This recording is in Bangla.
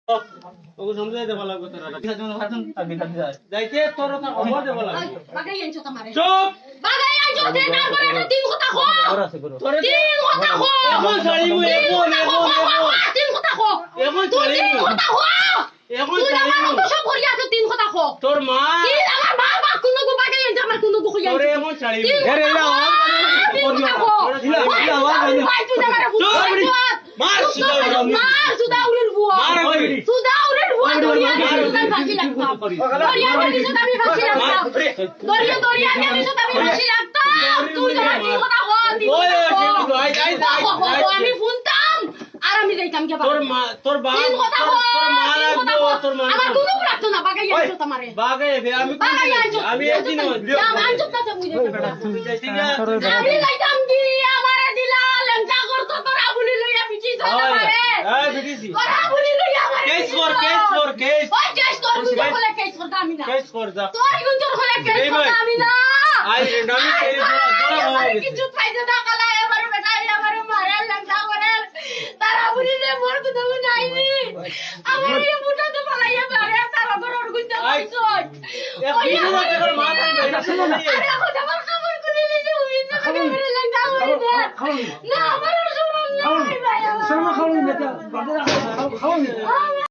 ওকে সমঝাই দেবা লাগবে তোরা যাইতে তোর কথা খবর দেবা লাগবে বাগাই আনছো তোমারে চুপ বাগাই আনছো তে তারপরে একটা তিন কথা কো তোরে তিন কথা কো এখন ছাড়িব এখন তিন কথা কো এখন তিন ছাড়িব কথা কো এখন তুই আমার ছাড়িব তো সব করিয়া তো তিন কথা কো তোর মা কি আমার মা মা কোনো গো বাগাই আনছো আমার কোনো গো কইয়া তোরে এখন ছাড়িব এর এলা ভাই তুই আমারে মার মার সুদা উড়ের বুয়া মার কইবি সুদা উড়ের বুয়া দরিয়া দরিয়া ফাঁসি লাগতাম দরিয়া দরিয়া আমি ফাঁসি লাগতাম দরিয়া দরিয়া আমি ফাঁসি লাগতাম তুই আমার তিন কথা কো আমি শুনতাম আর আমি যাইতাম কে তোর মা তোর বাপ তিন কথা কো তোর মা লাগতো তোর মা আমার কোনো রাখতো না বাগাই আনছো তোমারে বাগে আমি বাগাই আনছো আমি একদিন আনছো না তুমি তুই যাইতি না আমি যাইতাম কি আমারে দিলা লঙ্কা করতো তোরা বলি লইয়া পিছি তোরে এই বিটিসি তোরা বলি লইয়া আমারে কেস কর কেস ওই কেস কর তুই বলে কেস করতা আমি না কেস কর যা তোর গুঞ্জন হলে কেস করতা আমি না আই রেন্ডামি তেরি দরা হয়ে গেছে কিছু পাইতে না কালা আমারে বেটাই আমারে মারে লঙ্কা করে তারা বলি রে মোর কত নাইনি আমার এই মুটা তো পালাইয়া মারে তারা বড় গুঞ্জন হইছো এক বিজু না তোর মা তাই না আরে আমার আমার খবর করে নিয়ে হই না করে লঙ্কা করে না আমার শরম নাই ভাই আমার খাওয়ানি